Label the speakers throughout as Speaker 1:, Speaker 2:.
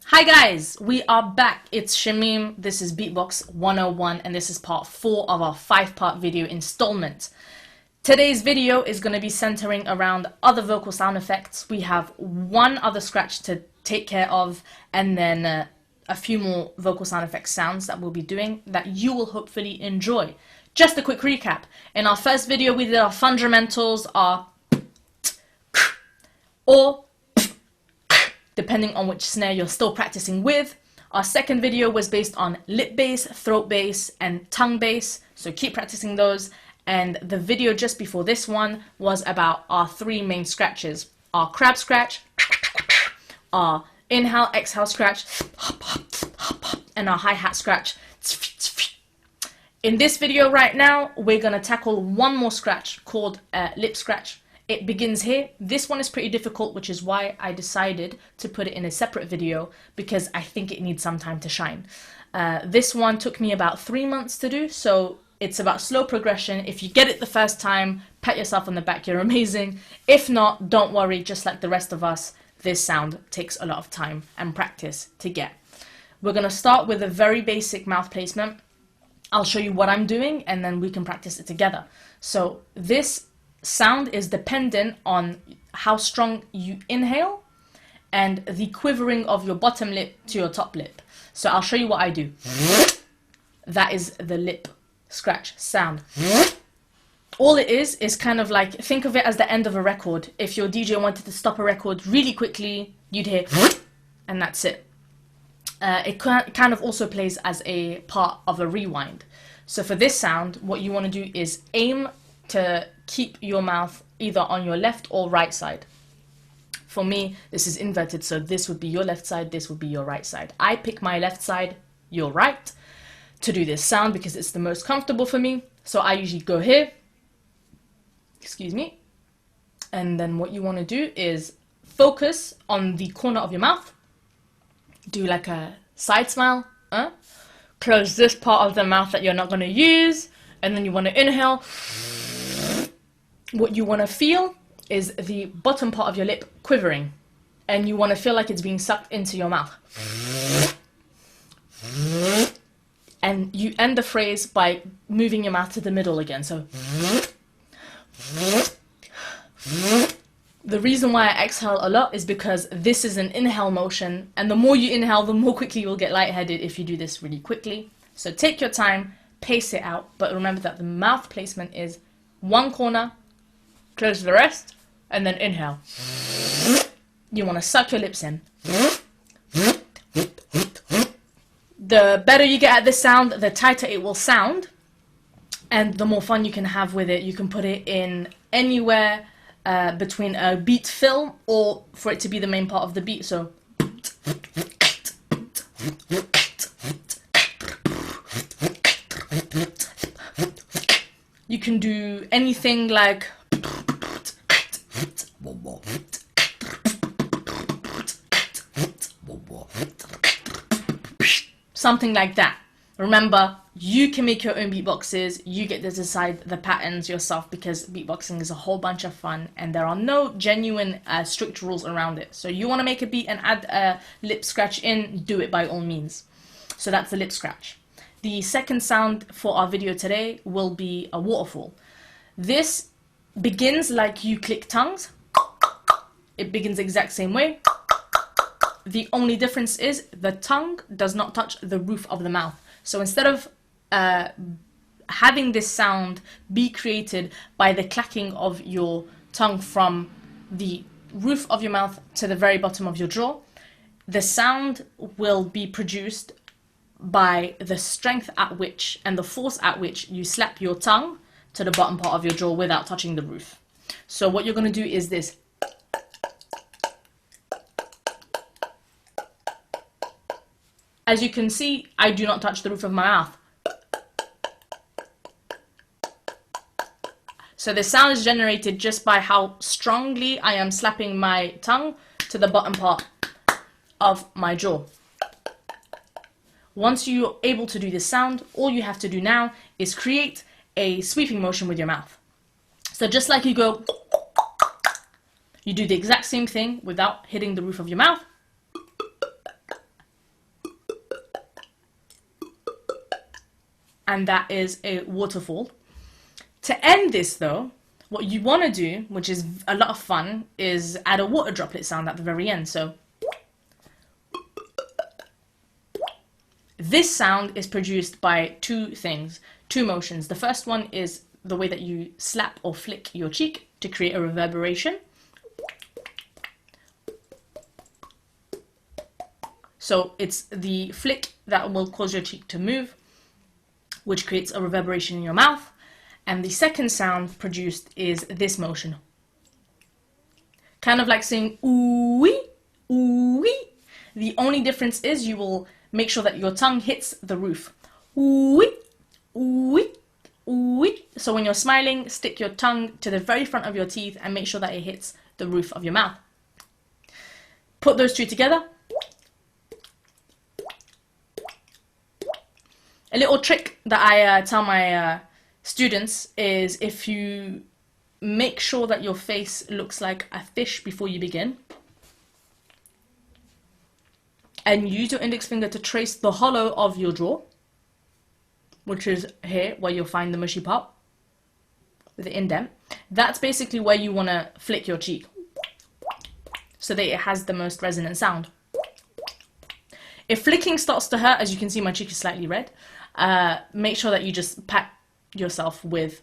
Speaker 1: Hi guys, we are back. It's Shamim. This is Beatbox 101 and this is part 4 of our 5-part video installment. Today's video is going to be centering around other vocal sound effects. We have one other scratch to take care of and then a few more vocal sound effects sounds that we'll be doing that you will hopefully enjoy. Just a quick recap. In our first video we did our Fundrumentals, our or depending on which snare you're still practicing with. Our second video was based on lip bass, throat bass, and tongue bass, so keep practicing those. And the video just before this one was about our 3 main scratches. Our crab scratch, our inhale, exhale scratch, and our hi-hat scratch. In this video right now, we're going to tackle one more scratch called lip scratch. It begins here. This one is pretty difficult, which is why I decided to put it in a separate video, because I think it needs some time to shine. This one took me about 3 months to do, so it's about slow progression. If you get it the first time, pat yourself on the back, you're amazing. If not, don't worry, just like the rest of us, this sound takes a lot of time and practice to get. We're going to start with a very basic mouth placement. I'll show you what I'm doing and then we can practice it together. So this sound is dependent on how strong you inhale and the quivering of your bottom lip to your top lip. So I'll show you what I do. That is the lip scratch sound. All it is kind of like, think of it as the end of a record. If your DJ wanted to stop a record really quickly, you'd hear and that's it. It kind of also plays as a part of a rewind. So for this sound, what you want to do is aim to keep your mouth either on your left or right side. For me, this is inverted, so this would be your left side, this would be your right side. I pick my left side, your right, to do this sound because it's the most comfortable for me. So I usually go here, excuse me, and then what you want to do is focus on the corner of your mouth, do like a side smile, close this part of the mouth that you're not going to use, and then you want to inhale. What you want to feel is the bottom part of your lip quivering, and you want to feel like it's being sucked into your mouth. And you end the phrase by moving your mouth to the middle again. So the reason why I exhale a lot is because this is an inhale motion, and the more you inhale, the more quickly you'll get lightheaded if you do this really quickly. So take your time, pace it out, but remember that the mouth placement is one corner, close the rest, and then inhale. You want to suck your lips in. The better you get at this sound, the tighter it will sound, and the more fun you can have with it. You can put it in anywhere between a beat fill or for it to be the main part of the beat. So you can do anything like something like that. Remember, you can make your own beatboxes, you get to decide the patterns yourself, because beatboxing is a whole bunch of fun and there are no genuine strict rules around it. So you want to make a beat and add a lip scratch in, do it by all means. So that's the lip scratch. The second sound for our video today will be a waterfall. This begins like you click tongues. It begins the exact same way. The only difference is the tongue does not touch the roof of the mouth. So instead of having this sound be created by the clacking of your tongue from the roof of your mouth to the very bottom of your jaw, the sound will be produced by the strength at which and the force at which you slap your tongue to the bottom part of your jaw without touching the roof. So what you're going to do is this. As you can see, I do not touch the roof of my mouth. So the sound is generated just by how strongly I am slapping my tongue to the bottom part of my jaw. Once you're able to do this sound, all you have to do now is create a sweeping motion with your mouth. So just like you go, you do the exact same thing without hitting the roof of your mouth. And that is a waterfall. To end this though, what you want to do, which is a lot of fun, is add a water droplet sound at the very end. So this sound is produced by two things, two motions. The first one is the way that you slap or flick your cheek to create a reverberation. So it's the flick that will cause your cheek to move, which creates a reverberation in your mouth. And the second sound produced is this motion. Kind of like saying ooh-wee, ooh-wee. The only difference is you will make sure that your tongue hits the roof. Ooh-wee, ooh-wee, ooh-wee. So when you're smiling, stick your tongue to the very front of your teeth and make sure that it hits the roof of your mouth. Put those two together. A little trick that I tell my students is if you make sure that your face looks like a fish before you begin, and use your index finger to trace the hollow of your jaw, which is here where you'll find the mushy part with the indent. That's basically where you want to flick your cheek so that it has the most resonant sound. If flicking starts to hurt, as you can see my cheek is slightly red, make sure that you just pat yourself with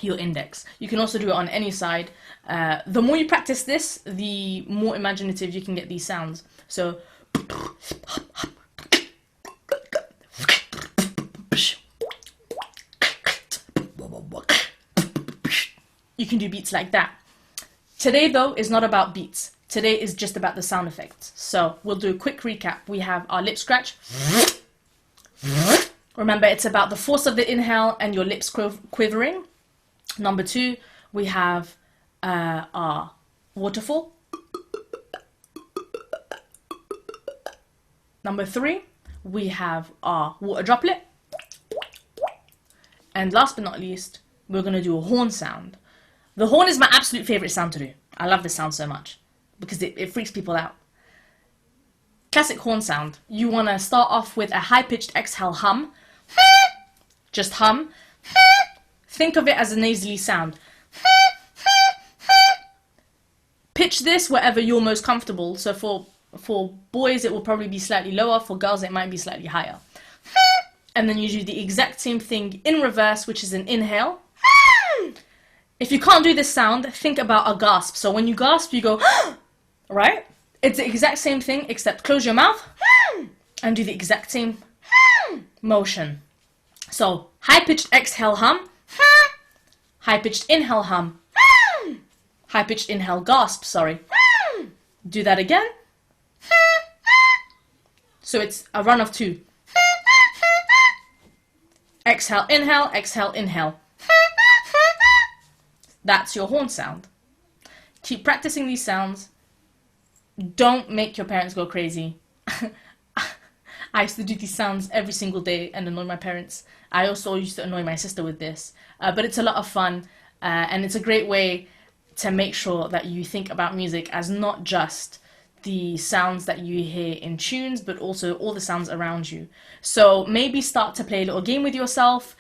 Speaker 1: your index. You can also do it on any side. The more you practice this, the more imaginative you can get these sounds. So you can do beats like that. Today though is not about beats. Today is just about the sound effects. So we'll do a quick recap. We have our lip scratch. Remember, it's about the force of the inhale and your lips quivering. Number 2, we have our waterfall. Number 3, we have our water droplet. And last but not least, we're going to do a horn sound. The horn is my absolute favorite sound to do. I love this sound so much because it freaks people out. Classic horn sound. You want to start off with a high-pitched exhale hum. Just hum. Think of it as a nasally sound. Pitch this wherever you're most comfortable. So for boys it will probably be slightly lower, for girls it might be slightly higher. And then you do the exact same thing in reverse, which is an inhale. If you can't do this sound, think about a gasp. So when you gasp, you go, right? It's the exact same thing, except close your mouth and do the exact same motion. So high-pitched exhale hum, high-pitched inhale hum, high-pitched inhale gasp, sorry. Do that again. So it's a run of 2. Exhale, inhale, exhale, inhale. That's your horn sound. Keep practicing these sounds. Don't make your parents go crazy. I used to do these sounds every single day and annoy my parents. I also used to annoy my sister with this. But it's a lot of fun and it's a great way to make sure that you think about music as not just the sounds that you hear in tunes, but also all the sounds around you. So maybe start to play a little game with yourself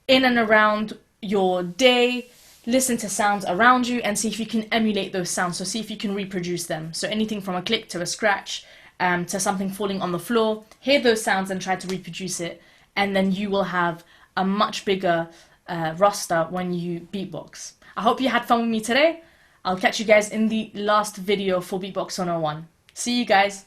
Speaker 1: in and around your day. Listen to sounds around you and see if you can emulate those sounds. So see if you can reproduce them. So anything from a click to a scratch to something falling on the floor. Hear those sounds and try to reproduce it. And then you will have a much bigger roster when you beatbox. I hope you had fun with me today. I'll catch you guys in the last video for Beatbox 101. See you guys.